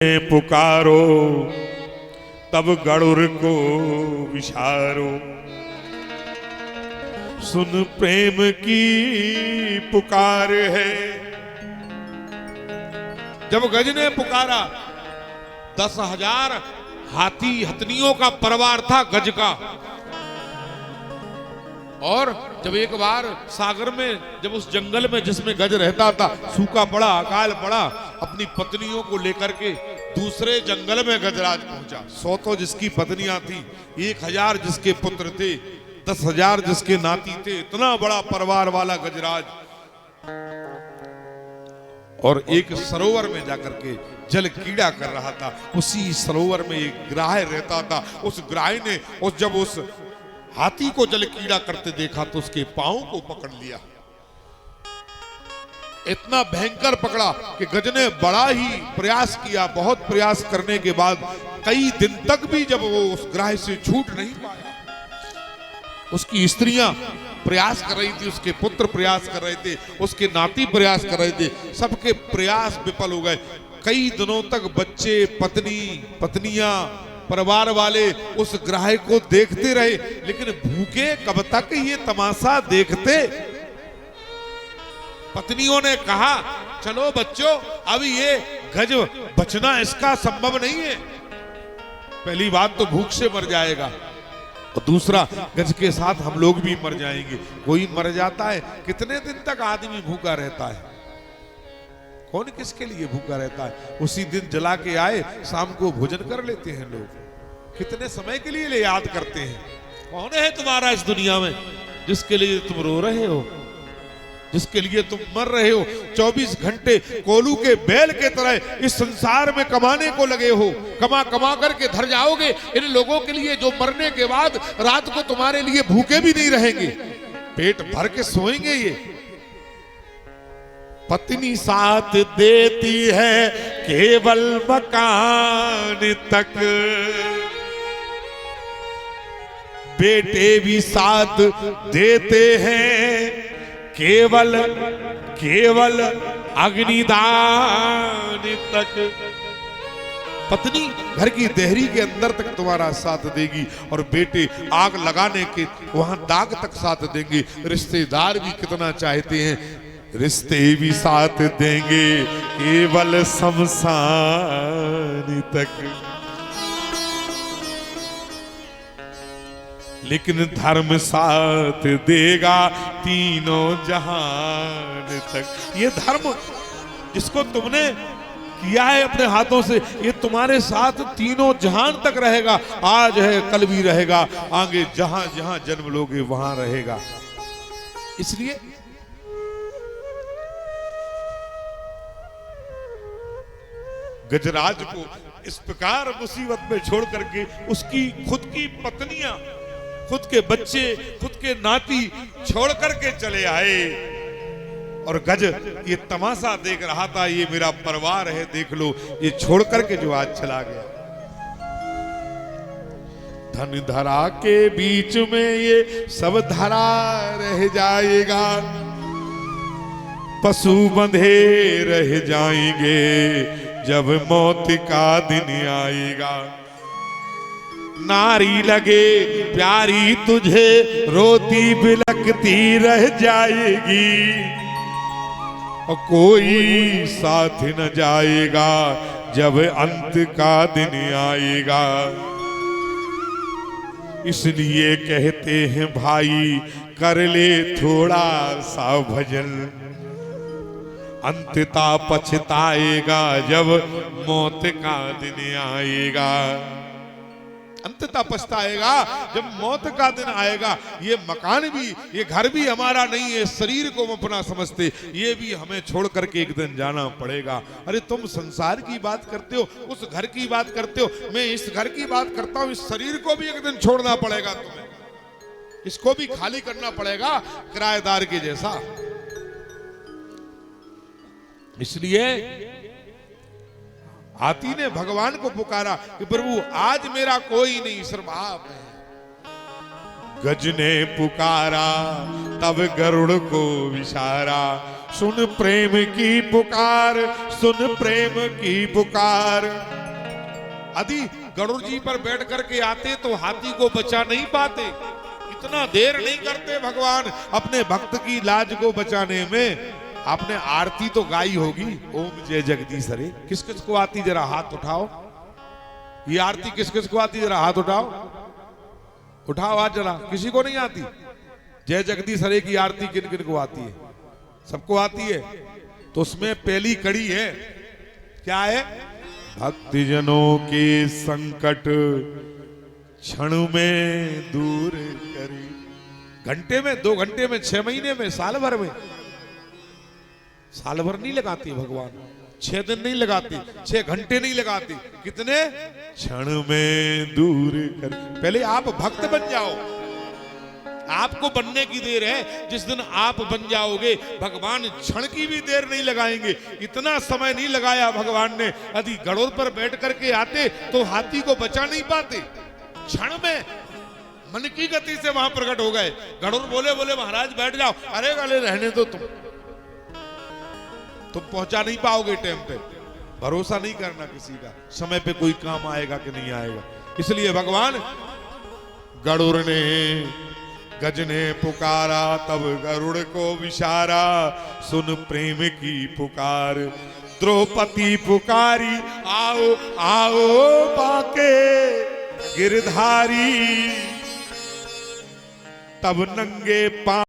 पुकारो तब गरुड़ को विचारो, सुन प्रेम की पुकार है। जब गज ने पुकारा, 10,000 हाथी हथनियों का परिवार था गज का। और जब एक बार सागर में, जब उस जंगल में जिसमें गज रहता था सूखा पड़ा, अकाल पड़ा, अपनी पत्नियों को लेकर के दूसरे जंगल में गजराज पहुंचा। 100 तो जिसकी पत्नियां थी, 1000 जिसके पुत्र थे, 10,000 जिसके नाती थे, इतना बड़ा परिवार वाला गजराज। और एक सरोवर में जाकर के जल कीड़ा कर रहा था। उसी सरोवर में एक ग्राह रहता था। उस ग्राह ने जब उस हाथी को जल कीड़ा करते देखा तो उसके पांव को पकड़ लिया। इतना भयंकर पकड़ा कि गज ने बड़ा ही प्रयास किया। बहुत प्रयास करने के बाद कई दिन तक भी जब वो उस ग्राह से छूट नहीं पाया। उसकी स्त्रियां प्रयास कर रही थी, उसके पुत्र प्रयास कर रहे थे, उसके नाती प्रयास कर रहे थे, सबके प्रयास विफल हो गए। कई दिनों तक बच्चे, पत्नियां, परिवार वाले उस ग्राह को देखते रहे, लेकिन भूखे कब तक ये तमाशा देखते। पत्नियों ने कहा, चलो बच्चों, अब ये गज बचना इसका संभव नहीं है। पहली बात तो भूख से मर जाएगा, और दूसरा गज के साथ हम लोग भी मर जाएंगे। कोई मर जाता है, कितने दिन तक आदमी भूखा रहता है? कौन किसके लिए भूखा रहता है? उसी दिन जला के आए, शाम को भोजन कर लेते हैं लोग। कितने समय के लिए याद करते हैं? कौन है तुम्हारा इस दुनिया में जिसके लिए तुम रो रहे हो, जिसके लिए तुम मर रहे हो? 24 घंटे कोलू के बैल के तरह इस संसार में कमाने को लगे हो। कमा कमा करके धर जाओगे इन लोगों के लिए जो मरने के बाद रात को तुम्हारे लिए भूखे भी नहीं रहेंगे, पेट भर के सोएंगे। ये पत्नी साथ देती है केवल मकान तक, बेटे भी साथ देते हैं केवल अग्निदान तक। पत्नी घर की देहरी के अंदर तक तुम्हारा साथ देगी, और बेटे आग लगाने के वहां दाग तक साथ देंगे। रिश्तेदार भी कितना चाहते हैं, रिश्ते भी साथ देंगे केवल शमशान तक। लेकिन धर्म साथ देगा तीनों जहान तक। ये धर्म जिसको तुमने किया है अपने हाथों से, ये तुम्हारे साथ तीनों जहान तक रहेगा। आज है, कल भी रहेगा, आगे जहां जहां जन्म लोगे वहां रहेगा। इसलिए गजराज को इस प्रकार मुसीबत में छोड़ करके उसकी खुद की पत्नियां, खुद के बच्चे, खुद के नाती छोड़ करके चले आए। और गज ये तमाशा देख रहा था, ये मेरा परिवार है, देख लो, ये छोड़ करके जो आज चला गया। धन धरा के बीच में ये सब धरा रह जाएगा, पशु बंधे रह जाएंगे जब मौत का दिन आएगा। नारी लगे प्यारी तुझे रोती बिलखती रह जाएगी, और कोई साथ न जाएगा जब अंत का दिन आएगा। इसलिए कहते हैं भाई, कर ले थोड़ा सा भजन, अंतता पछताएगा जब मौत का दिन आएगा। अंततः पछताएगा जब मौत का दिन आएगा। ये मकान भी, ये घर भी हमारा नहीं है, शरीर को हम अपना समझते, ये भी हमें छोड़ करके एक दिन जाना पड़ेगा। अरे तुम संसार की बात करते हो, उस घर की बात करते हो, मैं इस घर की बात करता हूं। इस शरीर को भी एक दिन छोड़ना पड़ेगा तुम्हें, इसको भी खाली करना पड़ेगा किराएदार के जैसा। इसलिए हाथी ने भगवान को पुकारा कि प्रभु आज मेरा कोई नहीं, सिर्फ आप हैं। गज ने पुकारा तब गरुड़ को विचारा, सुन प्रेम की पुकार, सुन प्रेम की पुकार। यदि गरुड़ जी पर बैठ करके आते तो हाथी को बचा नहीं पाते। इतना देर नहीं करते भगवान अपने भक्त की लाज को बचाने में। आपने आरती तो गाई होगी, ओम जय जगदीश हरे। किस किस को आती, जरा हाथ उठाओ। ये आरती किस किस को आती, जरा हाथ उठाओ। उठाओ हाथ जरा। किसी को नहीं आती? जय जगदीश हरे की आरती किन किन को आती है? सबको आती है। तो उसमें पहली कड़ी है, क्या है? भक्तजनों के संकट क्षण में दूर करी। घंटे में, 2 घंटे में, 6 महीने में, साल भर में? साल भर नहीं लगाती भगवान, 6 दिन नहीं लगाती, 6 घंटे नहीं लगाती। कितने? क्षण में दूर कर। पहले आप भक्त बन जाओ। आपको बनने की देर है। जिस दिन आप बन जाओगे भगवान क्षण की भी देर नहीं लगाएंगे। इतना समय नहीं लगाया भगवान ने। यदि गरुड़ पर बैठ करके आते तो हाथी को बचा नहीं पाते। क्षण में मन की गति से वहां प्रकट हो गए। गरुड़ बोले महाराज बैठ जाओ। अरे गले रहने दो, तुम पहुंचा नहीं पाओगे टाइम पे। भरोसा नहीं करना किसी का, समय पे कोई काम आएगा कि नहीं आएगा। इसलिए भगवान गरुड़ ने गज ने पुकारा, तब गरुड़ को विचारा, सुन प्रेम की पुकार। द्रौपदी पुकारी, आओ आओ बाके गिरधारी। तब नंगे पांव